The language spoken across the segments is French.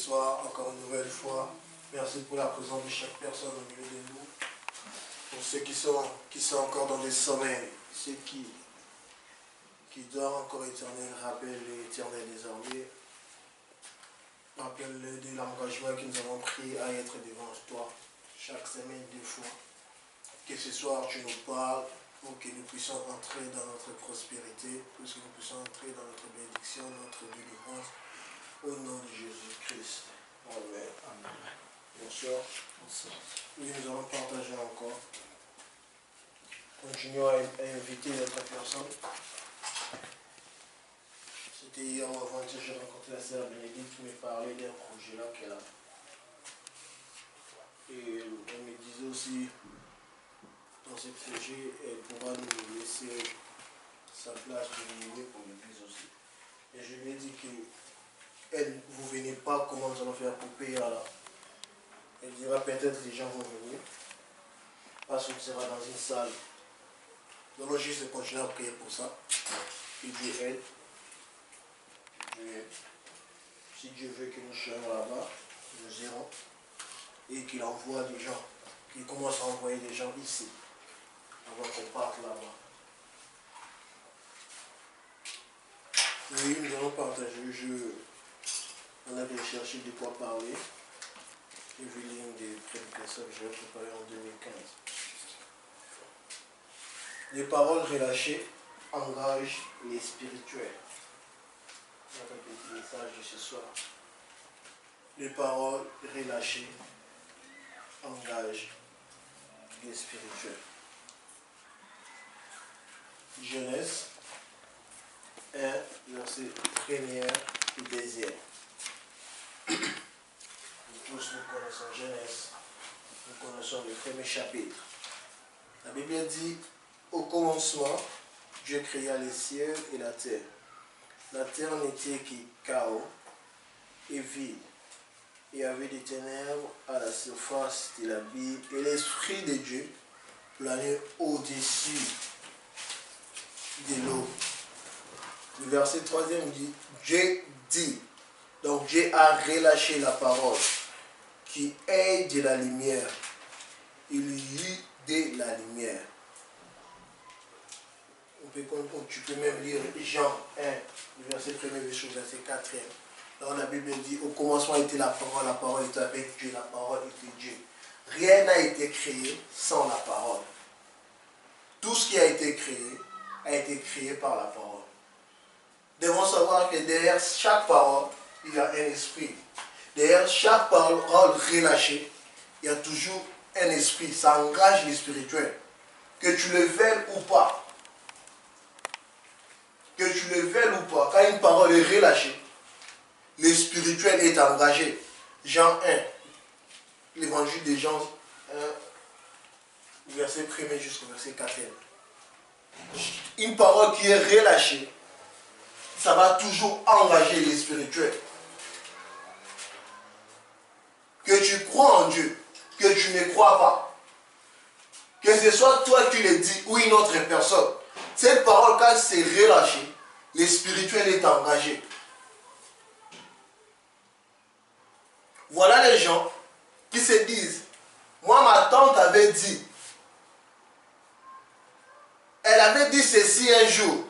soir, encore une nouvelle fois. Merci pour la présence de chaque personne au milieu de nous. Pour ceux qui sont encore dans des sommeils, ceux qui dorment encore éternel, rappelle-les éternel désormais. Rappelle-les de l'engagement que nous avons pris à être devant toi chaque semaine, 2 fois. Que ce soir tu nous parles pour que nous puissions entrer dans notre prospérité, pour que nous puissions entrer dans notre bénédiction, notre délivrance. Au nom de Jésus-Christ. Amen. Amen. Bonsoir. Bonsoir. Oui, nous allons partager encore. Continuons à inviter d'autres personnes. C'était hier ou avant-hier, j'ai rencontré la sœur Bénédicte qui me parlait d'un projet là qu'elle a. Et elle me disait aussi, dans ce projet, elle pourra nous laisser sa place de milieu pour l'église aussi. Et je lui ai dit que vous ne venez pas, comment nous allons faire pour payer là. Elle dira peut-être les gens vont venir. Parce qu'on sera dans une salle. Nous allons juste continuer à prier pour ça. Que Dieu aide. Si Dieu veut que nous soyons là-bas, nous irons. Et qu'il envoie des gens. Qu'il commence à envoyer des gens ici. Avant qu'on parte là-bas. Oui, nous allons partager. On avait cherché de quoi parler. J'ai vu l'une des prédications que j'ai préparées en 2015. Les paroles relâchées engagent les spirituels. Notre petit message de ce soir. Les paroles relâchées engagent les spirituels. Genèse 1, verset 1er et 2e. Nous tous nous connaissons Genèse, nous connaissons le premier chapitre. La Bible dit, au commencement, Dieu créa les cieux et la terre. La terre n'était que chaos et vide, et avait des ténèbres à la surface de l'abîme, et l'Esprit de Dieu planait au-dessus de l'eau. Le verset 3e dit, Dieu dit, donc Dieu a relâché la parole, qui est de la lumière. Il y eut de la lumière. Tu peux même lire Jean 1, le verset 1er jusqu'au verset 4e. Là, la Bible dit, au commencement était la parole était avec Dieu, la parole était Dieu. Rien n'a été créé sans la parole. Tout ce qui a été créé par la parole. Nous devons savoir que derrière chaque parole, il y a un esprit. Derrière chaque parole relâchée, il y a toujours un esprit. Ça engage les spirituels. Que tu le veuilles ou pas. Que tu le veuilles ou pas. Quand une parole est relâchée, le spirituel est engagé. Jean 1. L'évangile de Jean 1, verset 1er jusqu'au verset 4e. Une parole qui est relâchée, ça va toujours engager les spirituels. Que tu crois en Dieu, que tu ne crois pas, que ce soit toi qui le dis ou une autre personne, cette parole, quand c'est relâché, le spirituel est engagé. Voilà les gens qui se disent, moi ma tante avait dit, elle avait dit ceci un jour,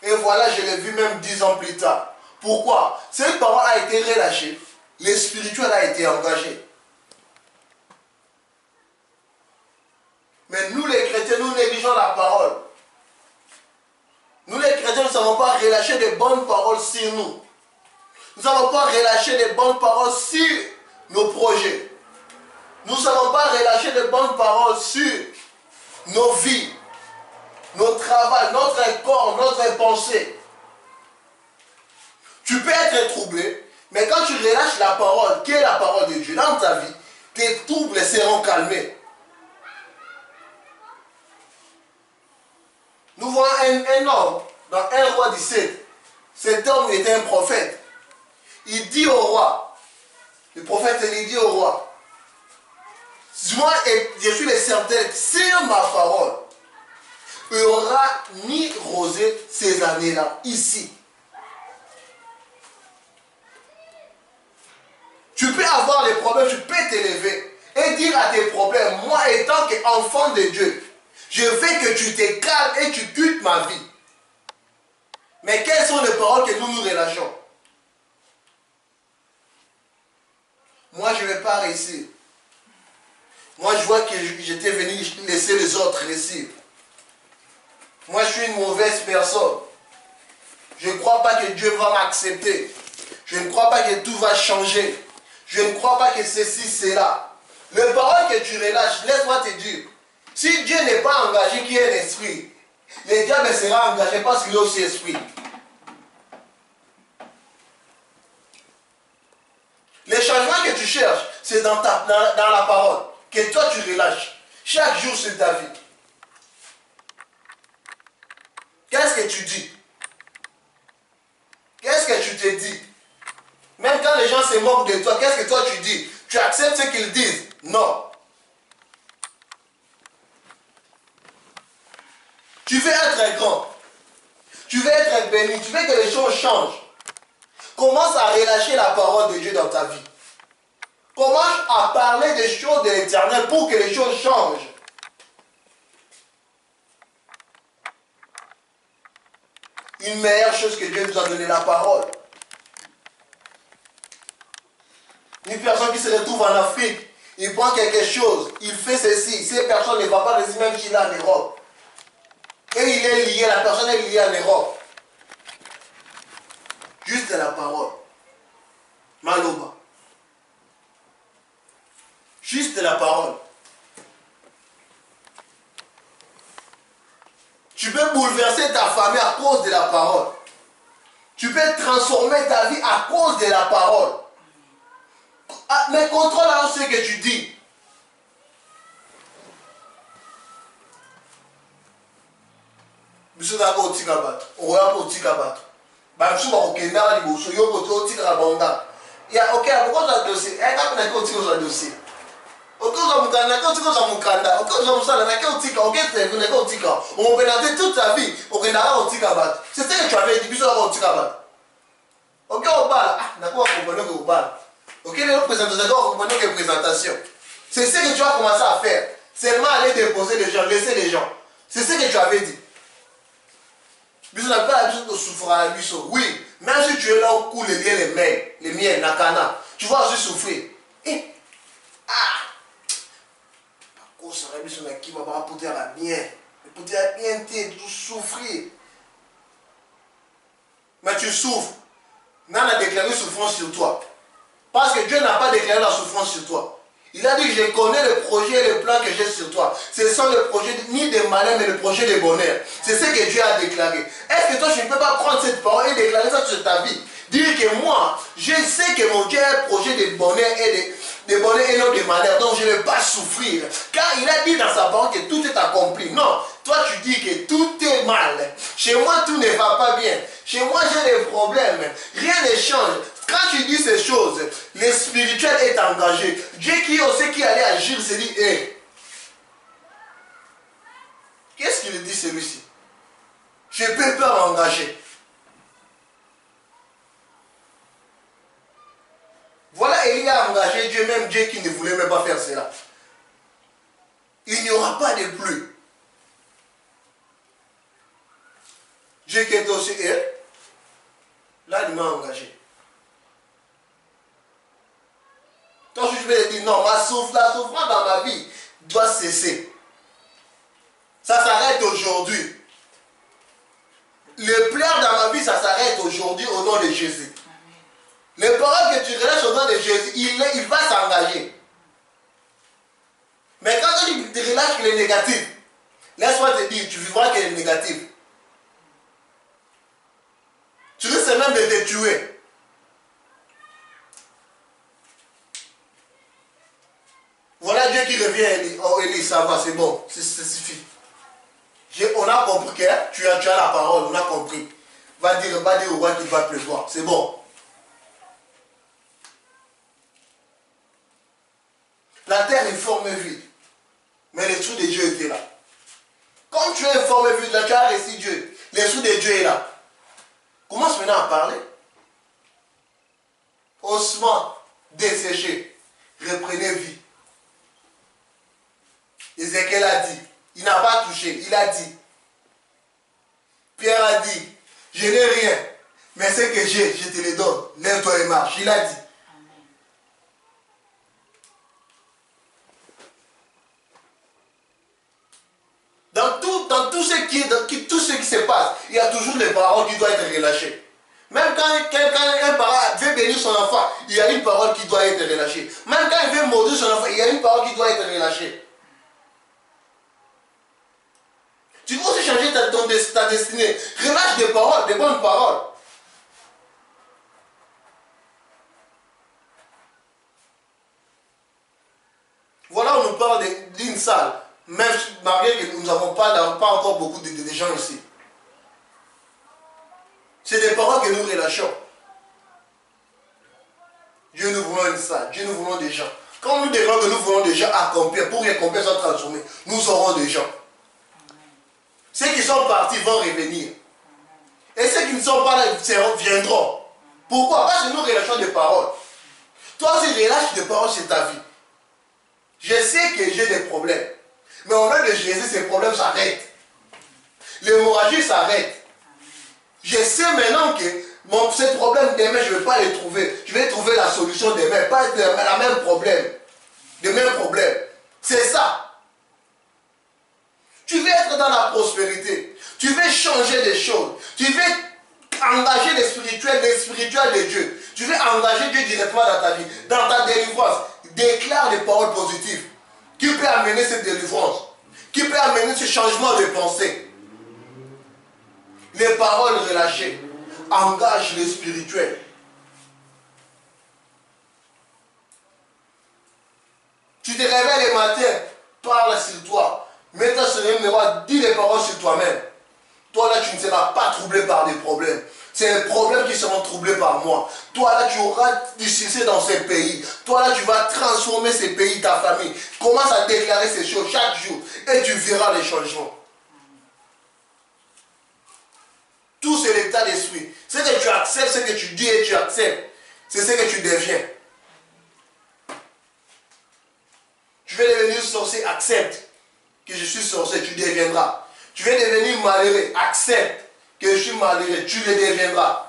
et voilà je l'ai vu même 10 ans plus tard. Pourquoi? Cette parole a été relâchée, le spirituel a été engagé. Mais nous les chrétiens, nous négligeons la parole. Nous les chrétiens, nous ne savons pas relâcher de bonnes paroles sur nous. Nous ne savons pas relâcher de bonnes paroles sur nos projets. Nous ne savons pas relâcher de bonnes paroles sur nos vies, nos travaux, notre corps, notre pensée. Tu peux être troublé, mais quand tu relâches la parole, qui est la parole de Dieu dans ta vie, tes troubles seront calmés. Nous voyons un homme dans 1 roi 17. Cet homme était un prophète. Il dit au roi, le prophète il dit au roi, moi je suis le certain, sur ma parole, il n'y aura ni rosée ces années-là, ici. Tu peux avoir les problèmes, tu peux t'élever et dire à tes problèmes, moi étant qu'enfant de Dieu, je veux que tu te calmes et tu quittes ma vie. Mais quelles sont les paroles que nous relâchons? Moi, je ne vais pas réussir. Moi, je vois que j'étais venu laisser les autres réussir. Moi, je suis une mauvaise personne. Je ne crois pas que Dieu va m'accepter. Je ne crois pas que tout va changer. Je ne crois pas que ceci, cela. Les paroles que tu relâches, laisse-moi te dire. Si Dieu n'est pas engagé, qui est un esprit, le diable sera engagé parce qu'il est aussi esprit. Les changements que tu cherches, c'est dans la parole. Que toi tu relâches. Chaque jour sur ta vie. Qu'est-ce que tu dis? Qu'est-ce que tu te dis? Même quand les gens se moquent de toi, qu'est-ce que toi tu dis? Tu acceptes ce qu'ils disent? Non. Tu veux être grand. Tu veux être béni. Tu veux que les choses changent. Commence à relâcher la parole de Dieu dans ta vie. Commence à parler des choses de l'Éternel pour que les choses changent. Une meilleure chose que Dieu nous a donné, la parole. Une personne qui se retrouve en Afrique, il prend quelque chose, il fait ceci, cette personne ne va pas réussir même qu'il est en Europe. Et il est lié, la personne est liée en Europe. Juste la parole. Maloba. Juste la parole. Tu peux bouleverser ta famille à cause de la parole. Tu peux transformer ta vie à cause de la parole. Mais contrôle alors ce que tu dis. Biso d'abord au tikabat. On va pour tikabat. Bah biso va au Kenya li boso yo boto tikabonda. Ya OK, pourquoi ça dossier? Eh quand on a au tiko ça dossier. OK, on va mukanda, quand tiko ça mukanda. OK, on va musala na au tika, OK, tu es au tika. On va pénaliser toute ta vie au Kenya au tikabat. C'est ce que tu avais dit biso au tikabat. OK, on parle. Ah, d'accord, on comprend que on parle. Ok, les représentants, vous que présentation. C'est ce que tu as commencé à faire. Seulement aller déposer les gens, laisser les gens. C'est ce que tu avais dit. Bisous n'a pas l'habitude de souffrir à la bisou. Oui, même si tu es là où coule les miens, nakana, tu vas aussi souffrir. Et, par contre, ça va bisou n'a qui va pas porter à la mienne. Porter à la mienne, tu souffrir. Mais tu souffres. N'a pas déclaré souffrance sur toi. Parce que Dieu n'a pas déclaré la souffrance sur toi. Il a dit que je connais le projet et le plan que j'ai sur toi. Ce sont les projets ni de malheur, mais le projet de bonheur. C'est ce que Dieu a déclaré. Est-ce que toi, tu ne peux pas prendre cette parole et déclarer ça sur ta vie? Dire que moi, je sais que mon Dieu a un projet de bonheur et de bonheur et non de malheur. Donc je ne vais pas souffrir. Car il a dit dans sa parole que tout est accompli. Non, toi tu dis que tout est mal. Chez moi, tout ne va pas bien. Chez moi, j'ai des problèmes. Rien ne change. Quand tu dis ces choses, le spirituel est engagé. Dieu qui sait qui allait agir se dit, hé, qu'est-ce qu'il dit celui-ci? Je ne peux pas m'engager. Voilà, Élie a engagé Dieu, même Dieu qui ne voulait même pas faire cela. Il n'y aura pas de pluie. Dieu qui est aussi, là, il m'a engagé. Donc je vais dire, non, la souffrance dans ma vie doit cesser. Ça s'arrête aujourd'hui. Le pleurs dans ma vie, ça s'arrête aujourd'hui au nom de Jésus. Les paroles que tu relâches au nom de Jésus, il va s'engager. Mais quand tu relâches que les négatifs, laisse-moi te dire, tu vivras que les négatifs. Tu risques même de te tuer. Voilà Dieu qui revient et dit, oh Élie, ça va, c'est bon, ça suffit. On a compris que tu as la parole, on a compris. Va dire au roi qu'il va pleuvoir, c'est bon. La terre est formée vide, mais l'esprit de Dieu était là. Comme tu es formé vide, là, tu as reçu Dieu, l'esprit de Dieu est là. Commence maintenant à parler. Osement, desséché, reprenez vie. Ézéchiel a dit, il n'a pas touché, il a dit. Pierre a dit, je n'ai rien, mais ce que j'ai, je te le donne. Lève-toi et marche. Il a dit. Dans tout ce qui se passe, il y a toujours des paroles qui doivent être relâchées. Même quand un parent veut bénir son enfant, il y a une parole qui doit être relâchée. Même quand il veut maudire son enfant, il y a une parole qui doit être relâchée. Tu veux aussi changer ta destinée. Relâche des paroles, des bonnes paroles. Voilà, on nous parle d'une salle. Même malgré que nous n'avons pas encore beaucoup de gens ici. C'est des paroles que nous relâchons. Dieu, nous voulons une salle. Dieu, nous voulons des gens. Quand nous déclarons que nous voulons des gens accomplir, pour qu'accomplir soit transformé, nous aurons des gens. Ceux qui sont partis vont revenir. Et ceux qui ne sont pas là viendront. Pourquoi? Parce que nous relâchons des paroles. Toi aussi, relâche des paroles sur ta vie. Je sais que j'ai des problèmes. Mais au nom de Jésus, ces problèmes s'arrêtent. L'hémorragie s'arrête. Je sais maintenant que ces problèmes demain, je ne vais pas les trouver. Je vais trouver la solution demain. Pas le même problème. Le même problème. C'est ça. Tu veux être dans la prospérité. Tu veux changer des choses. Tu veux engager les spirituels de Dieu. Tu veux engager Dieu directement dans ta vie. Dans ta délivrance. Déclare des paroles positives. Qui peut amener cette délivrance? Qui peut amener ce changement de pensée? Les paroles relâchées engagent les spirituels. Tu te réveilles le matin, parle sur toi. Mets-toi sur le miroir, dis les paroles sur toi-même. Toi là, tu ne seras pas troublé par des problèmes. C'est les problèmes qui seront troublés par moi. Toi là, tu auras du succès dans ces pays. Toi là, tu vas transformer ces pays, ta famille. Commence à déclarer ces choses chaque jour et tu verras les changements. Tout c'est l'état d'esprit. Ce que tu acceptes, ce que tu dis et tu acceptes, c'est ce que tu deviens. Tu veux devenir sorcier, accepte que je suis sorcier, tu deviendras. Tu veux devenir malheureux, accepte que je suis malheureux, tu le deviendras.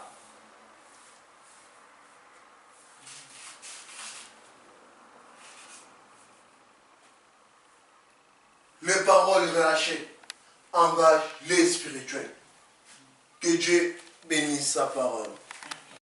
Les paroles relâchées engagent les spirituels. Que Dieu bénisse sa parole.